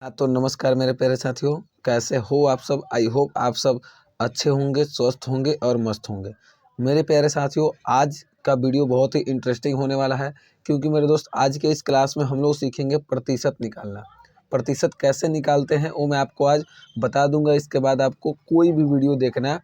हाँ, तो नमस्कार मेरे प्यारे साथियों, कैसे हो आप सब। आई होप आप सब अच्छे होंगे, स्वस्थ होंगे और मस्त होंगे। मेरे प्यारे साथियों, आज का वीडियो बहुत ही इंटरेस्टिंग होने वाला है, क्योंकि मेरे दोस्त आज के इस क्लास में हम लोग सीखेंगे प्रतिशत निकालना। प्रतिशत कैसे निकालते हैं वो मैं आपको आज बता दूंगा। इसके बाद आपको कोई भी वीडियो देखना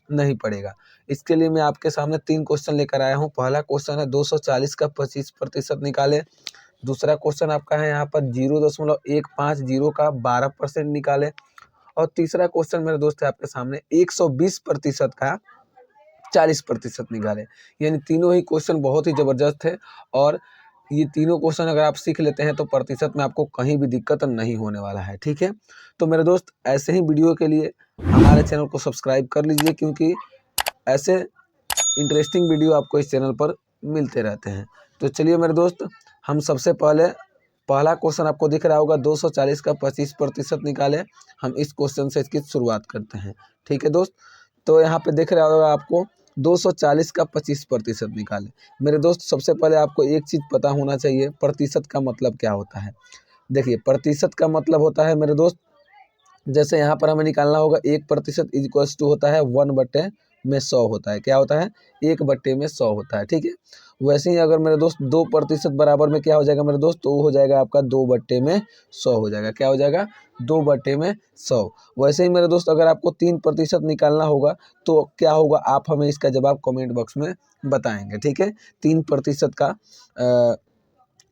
नहीं पड़ेगा। इसके लिए मैं आपके सामने 3 क्वेश्चन लेकर आया हूँ। पहला क्वेश्चन है 240 का 25% निकाले। दूसरा क्वेश्चन आपका है यहाँ पर 0.150 का 12% निकाले। और तीसरा क्वेश्चन मेरे दोस्त है आपके सामने 120% का 40% निकाले। यानी तीनों ही क्वेश्चन बहुत ही ज़बरदस्त है, और ये तीनों क्वेश्चन अगर आप सीख लेते हैं तो प्रतिशत में आपको कहीं भी दिक्कत नहीं होने वाला है। ठीक है, तो मेरे दोस्त ऐसे ही वीडियो के लिए हमारे चैनल को सब्सक्राइब कर लीजिए, क्योंकि ऐसे इंटरेस्टिंग वीडियो आपको इस चैनल पर मिलते रहते हैं। तो चलिए मेरे दोस्त, हम सबसे पहला क्वेश्चन आपको दिख रहा होगा 240 का 25% निकाले। हम इस क्वेश्चन से इसकी शुरुआत करते हैं। ठीक है दोस्त, तो यहाँ पे दिख रहा होगा आपको 240 का 25% निकाले। मेरे दोस्त सबसे पहले आपको एक चीज़ पता होना चाहिए, प्रतिशत का मतलब क्या होता है। देखिए, प्रतिशत का मतलब होता है मेरे दोस्त, जैसे यहाँ पर हमें निकालना होगा 1% इक्वल्स टू होता है 1/100 होता है। क्या होता है? 1/100 होता है। ठीक है, वैसे ही अगर मेरे दोस्त 2% बराबर में क्या हो जाएगा मेरे दोस्त, तो वो हो जाएगा आपका 2/100 हो जाएगा। क्या हो जाएगा? 2/100। वैसे ही मेरे दोस्त अगर आपको 3% निकालना होगा तो क्या होगा, आप हमें इसका जवाब कमेंट बॉक्स में बताएंगे। ठीक है, 3% का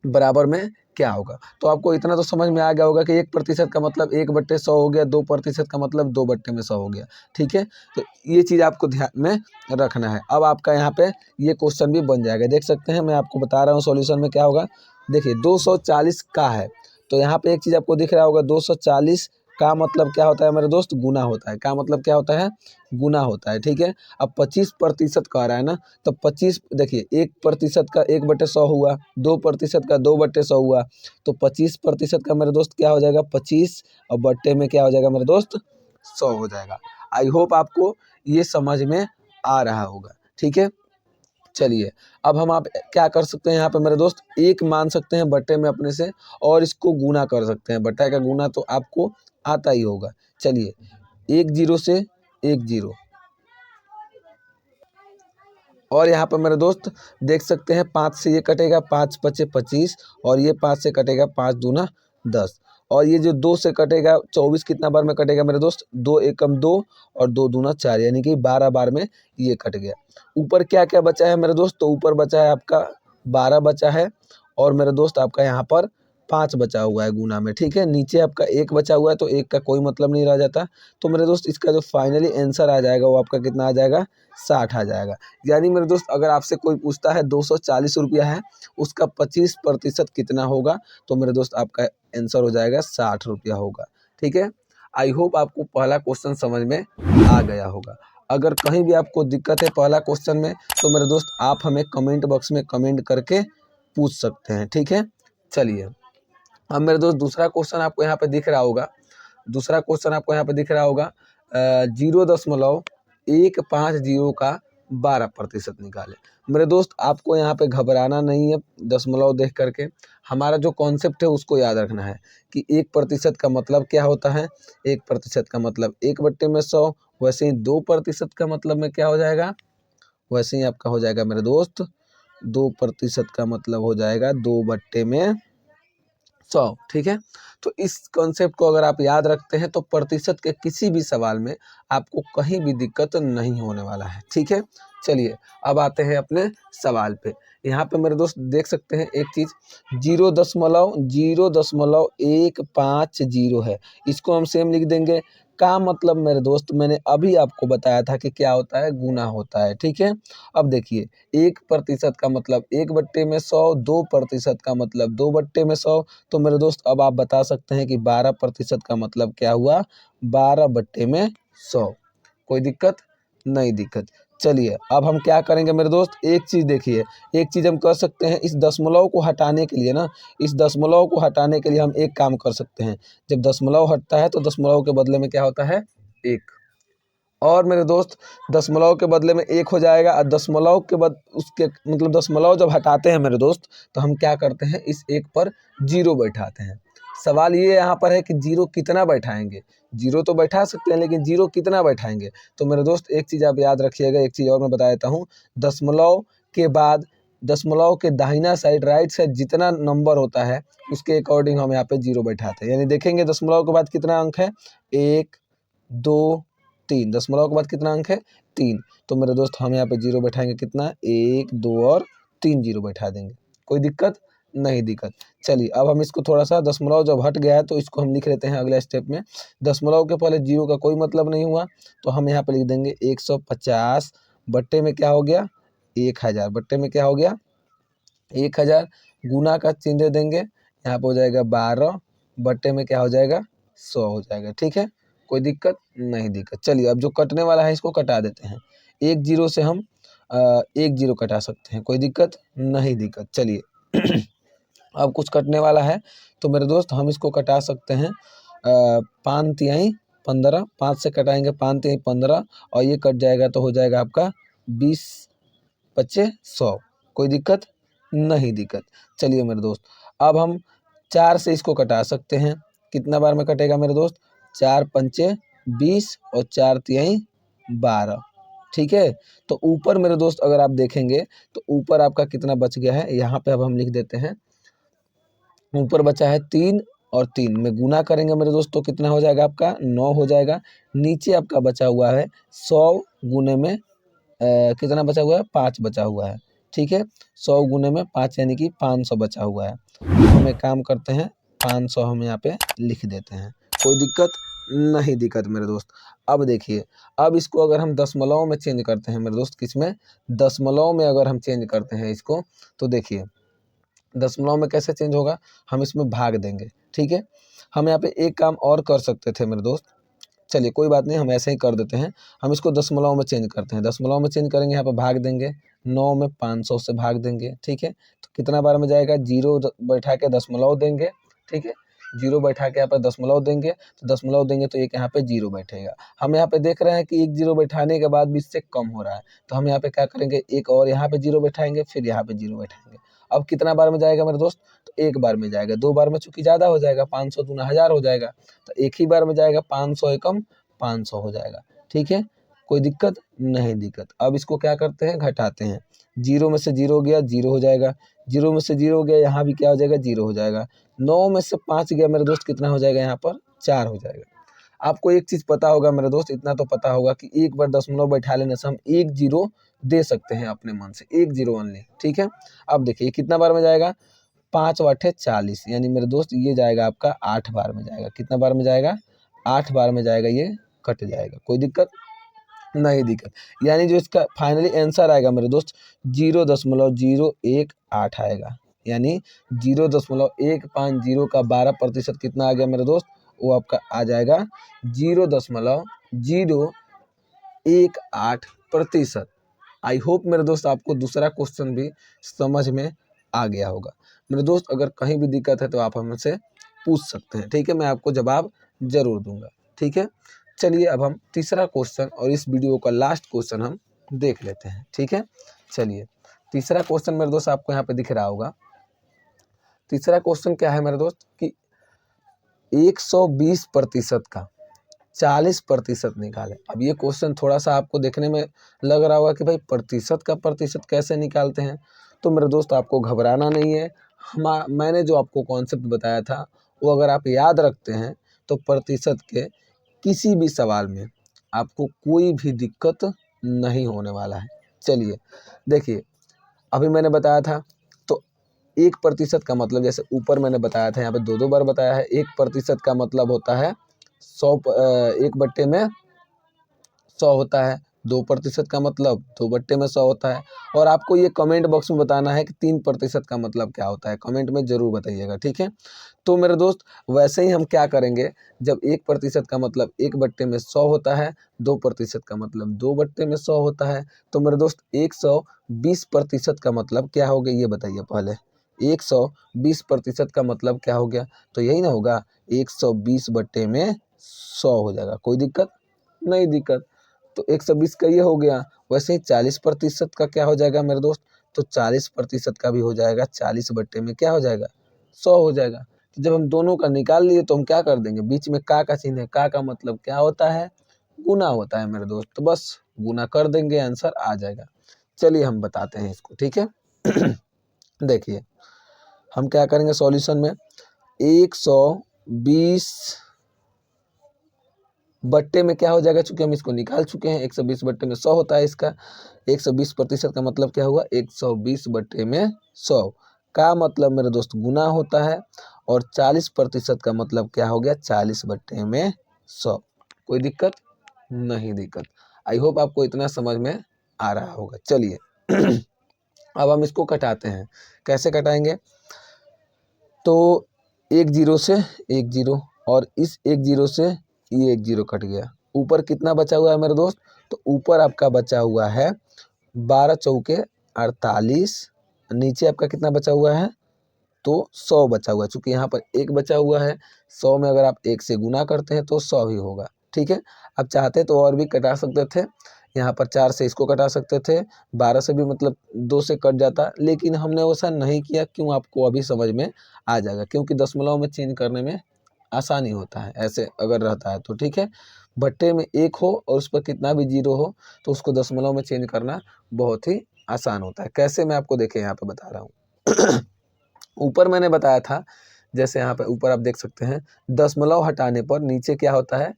बराबर में क्या होगा। तो आपको इतना तो समझ में आ गया होगा कि 1% का मतलब 1/100 हो गया, 2% का मतलब 2/100 हो गया। ठीक है, तो ये चीज़ आपको ध्यान में रखना है। अब आपका यहाँ पे ये क्वेश्चन भी बन जाएगा। देख सकते हैं, मैं आपको बता रहा हूँ सॉल्यूशन में क्या होगा। देखिए 240 का है, तो यहाँ पे एक चीज़ आपको दिख रहा होगा, 240 का मतलब क्या होता है मेरे दोस्त? गुना होता है। का मतलब क्या होता है? गुना होता है। ठीक है, अब 25% कह रहा है ना, तो 25 देखिए 1% का 1/100 हुआ, 2% का 2/100 हुआ, तो 25% का मेरे दोस्त क्या हो जाएगा? 25, और बट्टे में क्या हो जाएगा मेरे दोस्त? 100 हो जाएगा। आई होप आपको ये समझ में आ रहा होगा। ठीक है, चलिए अब हम आप क्या कर सकते हैं यहाँ पे मेरे दोस्त, एक मान सकते हैं बट्टे में अपने से, और इसको गुना कर सकते हैं। बट्टा का गुना तो आपको आता ही होगा। चलिए, 1 0 से 1 0, और यहाँ पर मेरे दोस्त देख सकते हैं 5 से ये कटेगा, 5 पचे 25, और ये 5 से कटेगा, 5 दूना 10, और ये जो 2 से कटेगा 24 कितना बार में कटेगा मेरे दोस्त? 2 एकम 2 और 2 दूना 4, यानी कि 12 बार में ये कट गया। ऊपर क्या क्या बचा है मेरे दोस्त? तो ऊपर बचा है आपका 12 बचा है, और मेरे दोस्त आपका यहाँ पर 5 बचा हुआ है गुना में। ठीक है, नीचे आपका 1 बचा हुआ है, तो 1 का कोई मतलब नहीं रह जाता। तो मेरे दोस्त इसका जो फाइनली आंसर आ जाएगा वो आपका कितना आ जाएगा? 60 आ जाएगा। यानी मेरे दोस्त अगर आपसे कोई पूछता है 240 रुपया है, उसका 25% कितना होगा, तो मेरे दोस्त आपका आंसर हो जाएगा 60 रुपया होगा। ठीक है, आई होप आपको पहला क्वेश्चन समझ में आ गया होगा। अगर कहीं भी आपको दिक्कत है पहला क्वेश्चन में, तो मेरे दोस्त आप हमें कमेंट बॉक्स में कमेंट करके पूछ सकते हैं। ठीक है, चलिए अब मेरे दोस्त दूसरा क्वेश्चन आपको यहाँ पे दिख रहा होगा। दूसरा क्वेश्चन आपको यहाँ पे दिख रहा होगा 0.150 का 12% निकाले। मेरे दोस्त आपको यहाँ पे घबराना नहीं है दशमलव देख करके। हमारा जो कॉन्सेप्ट है उसको याद रखना है कि 1% का मतलब क्या होता है। 1% का मतलब 1/100। वैसे ही 2% का मतलब में क्या हो जाएगा? वैसे ही आपका हो जाएगा मेरे दोस्त 2% का मतलब हो जाएगा 2/100। ठीक है, तो इस कॉन्सेप्ट को अगर आप याद रखते हैं तो प्रतिशत के किसी भी सवाल में आपको कहीं भी दिक्कत नहीं होने वाला है। ठीक है, चलिए अब आते हैं अपने सवाल पे। यहाँ पे मेरे दोस्त देख सकते हैं एक चीज़, 0.150 है, इसको हम सेम लिख देंगे। का मतलब मेरे दोस्त मैंने अभी आपको बताया था कि क्या होता है? गुना होता है। ठीक है, अब देखिए 1% का मतलब 1/100, 2% का मतलब 2/100, तो मेरे दोस्त अब आप बता सकते हैं कि 12% का मतलब क्या हुआ? 12/100। कोई दिक्कत? नहीं दिक्कत। चलिए अब हम क्या करेंगे मेरे दोस्त, एक चीज़ देखिए, एक चीज़ हम कर सकते हैं, इस दशमलव को हटाने के लिए ना, इस दशमलव को हटाने के लिए हम एक काम कर सकते हैं। जब दशमलव हटता है तो दशमलव के बदले में क्या होता है? 1। और मेरे दोस्त दशमलव के बदले में 1 हो जाएगा, और दशमलव के बाद उसके मतलब दशमलव जब हटाते हैं मेरे दोस्त, तो हम क्या करते हैं? इस 1 पर 0 बैठाते हैं। सवाल ये यहाँ पर है कि जीरो कितना बैठाएंगे। जीरो तो बैठा सकते हैं लेकिन जीरो कितना बैठाएंगे। तो मेरे दोस्त एक चीज़ आप याद रखिएगा, एक चीज़ और मैं बता देता हूँ। दशमलव के बाद दशमलव के दाहिना साइड राइट साइड जितना नंबर होता है उसके अकॉर्डिंग हम यहाँ पे जीरो बैठाते हैं। यानी देखेंगे दशमलव के बाद कितना अंक है, 1 2 3। दशमलव के बाद कितना अंक है, 3। तो मेरे दोस्त हम यहाँ पे जीरो बैठाएंगे कितना, 1 2 और 3 जीरो बैठा देंगे। कोई दिक्कत नहीं दिक्कत। चलिए अब हम इसको थोड़ा सा, दशमलव जब हट गया है तो इसको हम लिख लेते हैं अगले स्टेप में। दशमलव के पहले जीरो का कोई मतलब नहीं हुआ तो हम यहाँ पे लिख देंगे 150 बट्टे में क्या हो गया, 1000 बट्टे में क्या हो गया, 1000। गुना का चिन्ह दे देंगे, यहाँ पे हो जाएगा 12 बट्टे में क्या हो जाएगा, 100 हो जाएगा। ठीक है, कोई दिक्कत नहीं दिक्कत। चलिए अब जो कटने वाला है इसको कटा देते हैं। एक जीरो से हम एक जीरो कटा सकते हैं, कोई दिक्कत नहीं दिक्कत। चलिए अब कुछ कटने वाला है तो मेरे दोस्त हम इसको कटा सकते हैं। 5 तिहाई 15, 5 से कटाएंगे 5 तिहाई 15 और ये कट जाएगा तो हो जाएगा आपका 20 25 100। कोई दिक्कत नहीं दिक्कत। चलिए मेरे दोस्त अब हम 4 से इसको कटा सकते हैं। कितना बार में कटेगा मेरे दोस्त, 4 पंचे 20 और 4 तिहाई 12। ठीक है, तो ऊपर मेरे दोस्त अगर आप देखेंगे तो ऊपर आपका कितना बच गया है, यहाँ पे अब हम लिख देते हैं। ऊपर बचा है 3 और 3 में गुना करेंगे मेरे दोस्त तो कितना हो जाएगा आपका, 9 हो जाएगा। नीचे आपका बचा हुआ है 100 गुने में कितना बचा हुआ है, 5 बचा हुआ है। ठीक है, 100 गुने में 5 यानी कि 500 बचा हुआ है। हम एक काम करते हैं, 500 हम यहाँ पे लिख देते हैं। कोई दिक्कत नहीं दिक्कत मेरे दोस्त। अब देखिए, अब इसको अगर हम दशमलव में चेंज करते हैं मेरे दोस्त, किस में, दशमलव में अगर हम चेंज करते हैं इसको तो देखिए दशमलव में कैसे चेंज होगा, हम इसमें भाग देंगे। ठीक है, हम यहाँ पे एक काम और कर सकते थे मेरे दोस्त। चलिए कोई बात नहीं, हम ऐसे ही कर देते हैं। हम इसको दशमलव में चेंज करते हैं। दशमलव में चेंज करेंगे, यहाँ पे भाग देंगे 9 में 500 से भाग देंगे। ठीक है, तो कितना बार में जाएगा, जीरो बैठा के दशमलव देंगे। ठीक है, जीरो बैठा के यहाँ पे दशमलव देंगे तो दशमलव देंगे तो एक यहाँ पे जीरो बैठेगा। हम यहाँ पे देख रहे हैं कि एक जीरो बैठाने के बाद भी इससे कम हो रहा है तो हम यहाँ पे क्या करेंगे, एक और यहाँ पे जीरो बैठाएंगे, फिर यहाँ पे जीरो बैठाएंगे। अब कितना बार में जाएगा मेरे दोस्त, तो एक बार में जाएगा। 2 बार में चूंकि ज़्यादा हो जाएगा, 500 दूना 1000 हो जाएगा, तो एक ही बार में जाएगा, 500 एकम 500 हो जाएगा। ठीक है, कोई दिक्कत नहीं दिक्कत। अब इसको क्या करते हैं, घटाते हैं। जीरो में से जीरो गया, जीरो हो जाएगा। जीरो में से जीरो गया, यहाँ भी क्या हो जाएगा, जीरो हो जाएगा। 9 में से 5 गया मेरे दोस्त, कितना हो जाएगा, यहाँ पर 4 हो जाएगा। आपको एक चीज़ पता होगा मेरे दोस्त, इतना तो पता होगा कि एक बार दशमलव बैठा लेने से हम एक जीरो दे सकते हैं अपने मन से, एक जीरो ओनली। ठीक है, अब देखिए कितना बार में जाएगा, 5 वाठे 40 यानी मेरे दोस्त ये जाएगा आपका 8 बार में जाएगा। कितना बार में जाएगा, 8 बार में जाएगा, ये कट जाएगा। कोई दिक्कत नहीं दिक्कत। यानी जो इसका फाइनली आंसर आएगा मेरे दोस्त 0.018 आएगा। यानी 0.150 का 12% कितना आ गया मेरे दोस्त, वो आपका आ जाएगा 0.018%। आई होप मेरे दोस्त आपको दूसरा क्वेश्चन भी समझ में आ गया होगा। मेरे दोस्त अगर कहीं भी दिक्कत है तो आप हमसे पूछ सकते हैं। ठीक है, मैं आपको जवाब जरूर दूंगा। ठीक है, चलिए अब हम तीसरा क्वेश्चन और इस वीडियो का लास्ट क्वेश्चन हम देख लेते हैं। ठीक है, चलिए तीसरा क्वेश्चन मेरे दोस्त आपको यहाँ पे दिख रहा होगा। तीसरा क्वेश्चन क्या है मेरे दोस्त कि 120% का 40% निकाले। अब ये क्वेश्चन थोड़ा सा आपको देखने में लग रहा होगा कि भाई प्रतिशत का प्रतिशत कैसे निकालते हैं। तो मेरे दोस्त आपको घबराना नहीं है। मैंने जो आपको कॉन्सेप्ट बताया था वो अगर आप याद रखते हैं तो प्रतिशत के किसी भी सवाल में आपको कोई भी दिक्कत नहीं होने वाला है। चलिए देखिए, अभी मैंने बताया था तो 1% का मतलब, जैसे ऊपर मैंने बताया था, यहाँ पे 2 बार बताया है। 1% का मतलब होता है 100, 1 बट्टे में 100 होता है। 2% का मतलब 2 बट्टे में 100 होता है। और आपको ये कमेंट बॉक्स में बताना है कि 3% का मतलब क्या होता है, कमेंट में ज़रूर बताइएगा। ठीक है, तो मेरे दोस्त वैसे ही हम क्या करेंगे, जब 1% का मतलब 1 बट्टे में 100 होता है, 2% का मतलब 2 बट्टे में 100 होता है, तो मेरे दोस्त 120% का मतलब क्या हो गया, ये बताइए पहले। 120% का मतलब क्या हो गया, तो यही ना होगा, 120 बट्टे में 100 हो जाएगा। कोई दिक्कत नहीं दिक्कत। तो 120 का ये हो गया। वैसे ही 40% का क्या हो जाएगा मेरे दोस्त, तो 40% का भी हो जाएगा 40 बट्टे में क्या हो जाएगा, 100 हो जाएगा। तो जब हम दोनों का निकाल लिए तो हम क्या कर देंगे, बीच में का चिन्ह है, का मतलब क्या होता है, गुना होता है मेरे दोस्त। तो बस गुना कर देंगे, आंसर आ जाएगा। चलिए हम बताते हैं इसको, ठीक है। देखिए हम क्या करेंगे सॉल्यूशन में, 120 बट्टे में क्या हो जाएगा, चूंकि हम इसको निकाल चुके हैं, 120 बट्टे में 100 होता है इसका। 120% का मतलब क्या हुआ, 120 बट्टे में 100 का मतलब मेरे दोस्त गुना होता है, और 40% का मतलब क्या हो गया, 40 बट्टे में 100। कोई दिक्कत नहीं, दिक्कत। आई होप आपको इतना समझ में आ रहा होगा। चलिए अब हम इसको कटाते हैं। कैसे कटाएंगे, तो 1 0 से 1 0, और इस 1 0 से ये 1 0 कट गया। ऊपर कितना बचा हुआ है मेरे दोस्त, तो ऊपर आपका बचा हुआ है 12 चौके 48, नीचे आपका कितना बचा हुआ है, तो 100 बचा हुआ है। चूंकि यहाँ पर 1 बचा हुआ है, 100 में अगर आप 1 से गुना करते हैं तो 100 ही होगा, ठीक है। अब चाहते तो और भी कटा सकते थे, यहाँ पर 4 से इसको कटा सकते थे, 12 से भी मतलब 2 से कट जाता, लेकिन हमने वैसा नहीं किया। क्यों, आपको अभी समझ में आ जाएगा, क्योंकि दशमलव में चेंज करने में आसानी होता है, ऐसे अगर रहता है तो, ठीक है। बट्टे में 1 हो और उस पर कितना भी 0 हो तो उसको दशमलव में चेंज करना बहुत ही आसान होता है। कैसे, मैं आपको देखिए यहाँ पे बता रहा हूँ। ऊपर मैंने बताया था, जैसे यहाँ पे ऊपर आप देख सकते हैं, दशमलव हटाने पर नीचे क्या होता है,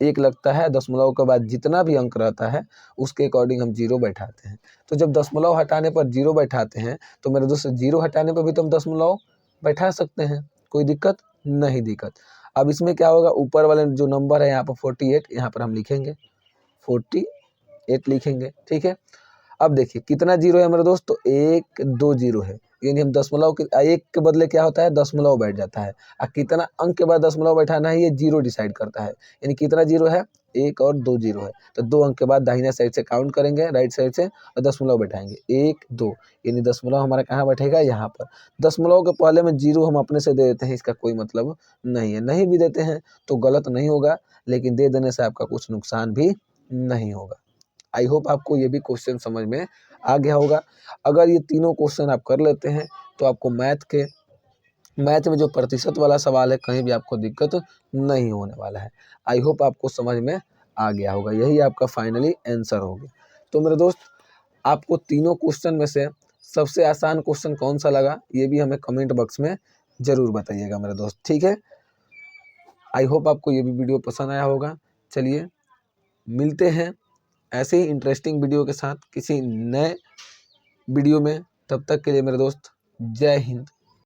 1 लगता है। दशमलव के बाद जितना भी अंक रहता है उसके अकॉर्डिंग हम 0 बैठाते हैं। तो जब दशमलव हटाने पर 0 बैठाते हैं तो मेरे दोस्त 0 हटाने पर भी तो हम दशमलव बैठा सकते हैं, कोई दिक्कत नहीं, दिक्कत। अब इसमें क्या होगा, ऊपर वाले जो नंबर है यहाँ पर 48, यहाँ पर हम लिखेंगे 48 लिखेंगे, ठीक है। अब देखिए कितना 0 है मेरे दोस्त, तो 1 2 0 है, यानी हम दशमलव के 1 के बदले क्या होता है, दशमलव बैठ जाता है। और कितना अंक के बाद दशमलव बैठाना है ये 0 डिसाइड करता है। यानी कितना 0 है, 1 और 2 0 है, तो 2 अंक के बाद दाहिने साइड से काउंट करेंगे, राइट साइड से, और दशमलव बैठाएंगे 1 2, यानी दशमलव हमारा कहाँ बैठेगा, यहाँ पर। दशमलव के पहले में 0 हम अपने से दे देते हैं, इसका कोई मतलब नहीं है। नहीं भी देते हैं तो गलत नहीं होगा, लेकिन दे देने से आपका कुछ नुकसान भी नहीं होगा। आई होप आपको ये भी क्वेश्चन समझ में आ गया होगा। अगर ये तीनों क्वेश्चन आप कर लेते हैं तो आपको मैथ में जो प्रतिशत वाला सवाल है कहीं भी आपको दिक्कत नहीं होने वाला है। आई होप आपको समझ में आ गया होगा, यही आपका फाइनली आंसर होगा। तो मेरे दोस्त, आपको तीनों क्वेश्चन में से सबसे आसान क्वेश्चन कौन सा लगा, ये भी हमें कमेंट बॉक्स में ज़रूर बताइएगा मेरे दोस्त, ठीक है। आई होप आपको ये भी वीडियो पसंद आया होगा। चलिए मिलते हैं ऐसे ही इंटरेस्टिंग वीडियो के साथ किसी नए वीडियो में। तब तक के लिए मेरे दोस्त, जय हिंद,